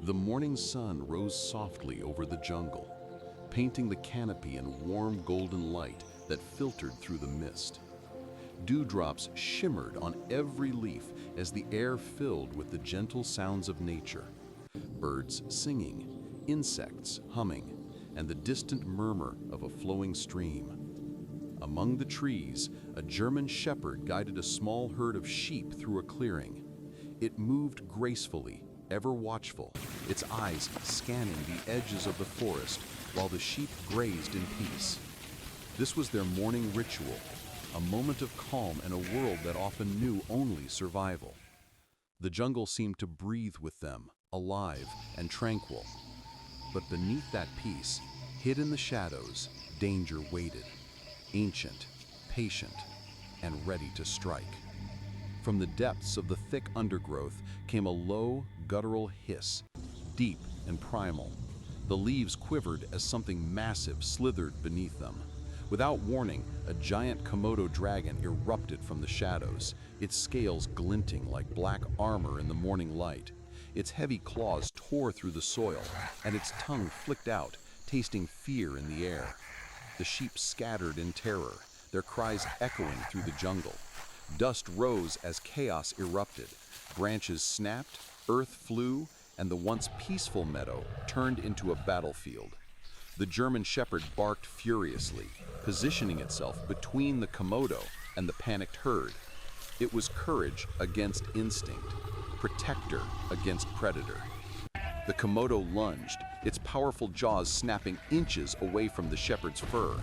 The morning sun rose softly over the jungle, painting the canopy in warm golden light that filtered through the mist. Dewdrops shimmered on every leaf as the air filled with the gentle sounds of nature. Birds singing, insects humming, and the distant murmur of a flowing stream. Among the trees, a German shepherd guided a small herd of sheep through a clearing. It moved gracefully, ever watchful, its eyes scanning the edges of the forest while the sheep grazed in peace. This was their morning ritual, a moment of calm in a world that often knew only survival. The jungle seemed to breathe with them, alive and tranquil. But beneath that peace, hid in the shadows, danger waited, ancient, patient, and ready to strike. From the depths of the thick undergrowth came a low, guttural hiss, deep and primal. The leaves quivered as something massive slithered beneath them. Without warning, a giant Komodo dragon erupted from the shadows, its scales glinting like black armor in the morning light. Its heavy claws tore through the soil, and its tongue flicked out, tasting fear in the air. The sheep scattered in terror, their cries echoing through the jungle. Dust rose as chaos erupted. Branches snapped, earth flew, and the once peaceful meadow turned into a battlefield. The German shepherd barked furiously, positioning itself between the Komodo and the panicked herd. It was courage against instinct, protector against predator. The Komodo lunged, its powerful jaws snapping inches away from the shepherd's fur.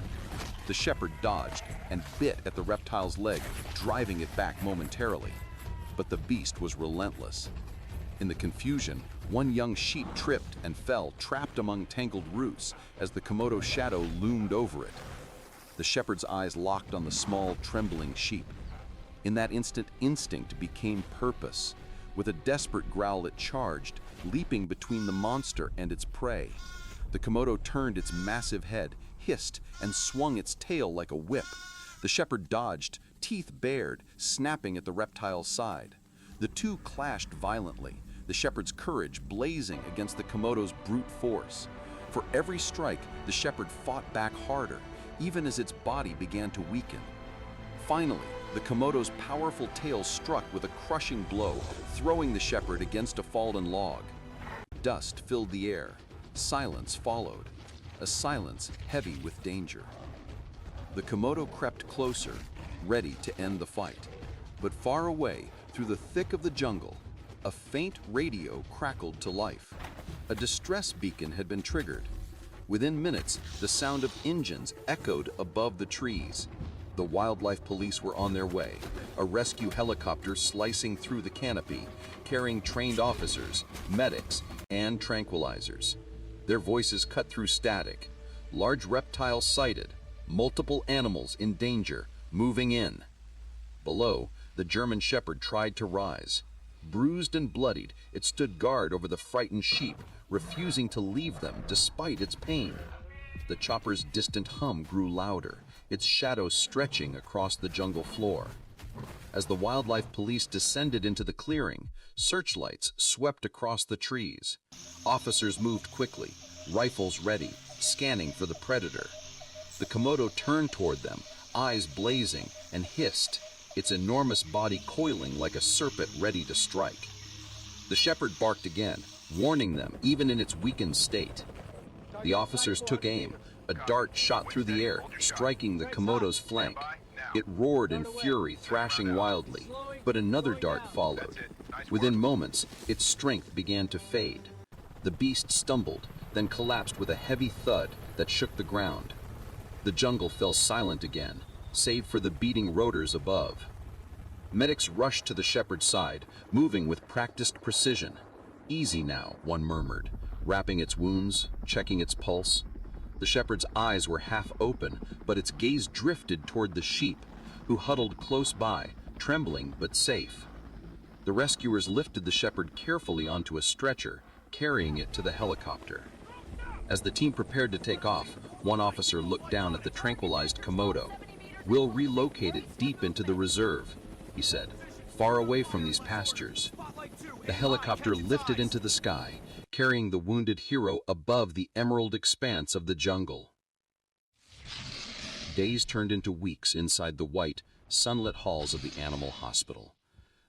The shepherd dodged and bit at the reptile's leg, driving it back momentarily. But the beast was relentless. In the confusion, one young sheep tripped and fell, trapped among tangled roots as the Komodo's shadow loomed over it. The shepherd's eyes locked on the small, trembling sheep. In that instant, instinct became purpose. With a desperate growl, it charged, leaping between the monster and its prey. The Komodo turned its massive head, hissed, and swung its tail like a whip. The shepherd dodged, teeth bared, snapping at the reptile's side. The two clashed violently, the shepherd's courage blazing against the Komodo's brute force. For every strike, the shepherd fought back harder, even as its body began to weaken. Finally, the Komodo's powerful tail struck with a crushing blow, throwing the shepherd against a fallen log. Dust filled the air. Silence followed, a silence heavy with danger. The Komodo crept closer, ready to end the fight. But far away, through the thick of the jungle, a faint radio crackled to life. A distress beacon had been triggered. Within minutes, the sound of engines echoed above the trees. The wildlife police were on their way, a rescue helicopter slicing through the canopy, carrying trained officers, medics, and tranquilizers. Their voices cut through static. Large reptiles sighted, multiple animals in danger, moving in. Below, the German shepherd tried to rise. Bruised and bloodied, it stood guard over the frightened sheep, refusing to leave them despite its pain. The chopper's distant hum grew louder, its shadow stretching across the jungle floor. As the wildlife police descended into the clearing, searchlights swept across the trees. Officers moved quickly, rifles ready, scanning for the predator. The Komodo turned toward them, eyes blazing, and hissed, its enormous body coiling like a serpent ready to strike. The shepherd barked again, warning them even in its weakened state. The officers took aim. A dart shot through the air, striking the Komodo's flank. It roared in fury, thrashing wildly, but another dart followed. Within moments, its strength began to fade. The beast stumbled, then collapsed with a heavy thud that shook the ground. The jungle fell silent again, save for the beating rotors above. Medics rushed to the shepherd's side, moving with practiced precision. "Easy now," one murmured, wrapping its wounds, checking its pulse. The shepherd's eyes were half open, but its gaze drifted toward the sheep, who huddled close by, trembling but safe. The rescuers lifted the shepherd carefully onto a stretcher, carrying it to the helicopter. As the team prepared to take off, one officer looked down at the tranquilized Komodo. "We'll relocate it deep into the reserve," he said, "far away from these pastures." The helicopter lifted into the sky, carrying the wounded hero above the emerald expanse of the jungle. Days turned into weeks inside the white, sunlit halls of the animal hospital.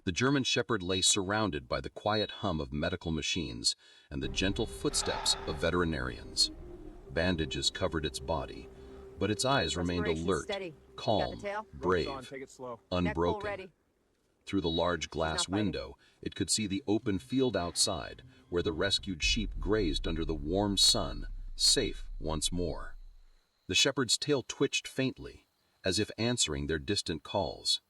The German Shepherd lay surrounded by the quiet hum of medical machines and the gentle footsteps of veterinarians. Bandages covered its body, but its eyes remained alert, calm, brave, unbroken. Through the large glass window, it could see the open field outside, where the rescued sheep grazed under the warm sun, safe once more. The shepherd's tail twitched faintly, as if answering their distant calls.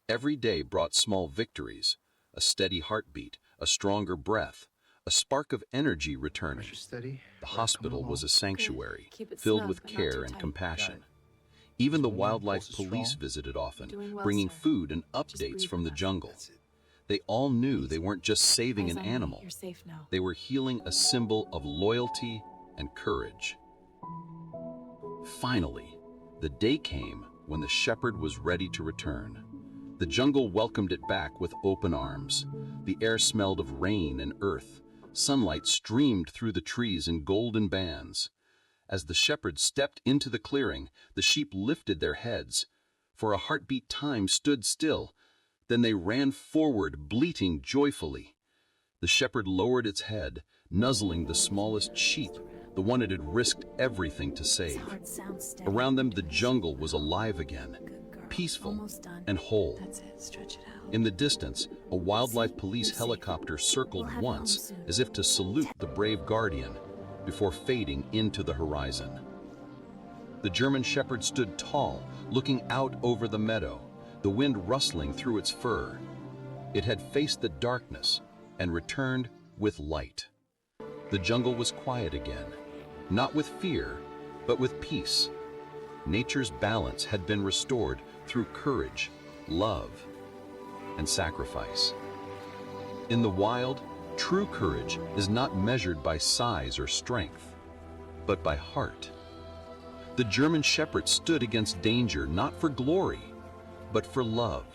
Every day brought small victories, a steady heartbeat, a stronger breath, a spark of energy returning. The hospital was a sanctuary, filled with care and compassion. Even the wildlife police visited often, bringing food and updates from the jungle. They all knew they weren't just saving an animal. They were healing a symbol of loyalty and courage. Finally, the day came when the shepherd was ready to return. The jungle welcomed it back with open arms. The air smelled of rain and earth. Sunlight streamed through the trees in golden bands. As the shepherd stepped into the clearing, the sheep lifted their heads. For a heartbeat, time stood still. Then they ran forward, bleating joyfully. The shepherd lowered its head, nuzzling the smallest sheep, the one it had risked everything to save. Around them, the jungle was alive again, peaceful and whole. In the distance, a wildlife police helicopter circled once, as if to salute the brave guardian, before fading into the horizon. The German shepherd stood tall, looking out over the meadow, the wind rustling through its fur. It had faced the darkness and returned with light. The jungle was quiet again, not with fear, but with peace. Nature's balance had been restored through courage, love, and sacrifice. In the wild, true courage is not measured by size or strength, but by heart. The German shepherd stood against danger not for glory, but for love.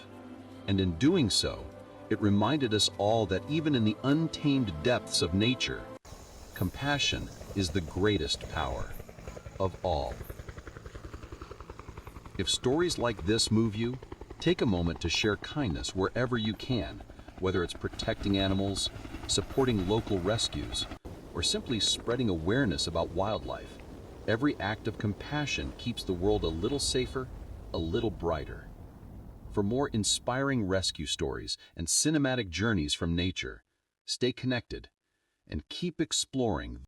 And in doing so, it reminded us all that even in the untamed depths of nature, compassion is the greatest power of all. If stories like this move you, take a moment to share kindness wherever you can, whether it's protecting animals, supporting local rescues, or simply spreading awareness about wildlife. Every act of compassion keeps the world a little safer, a little brighter. For more inspiring rescue stories and cinematic journeys from nature, stay connected and keep exploring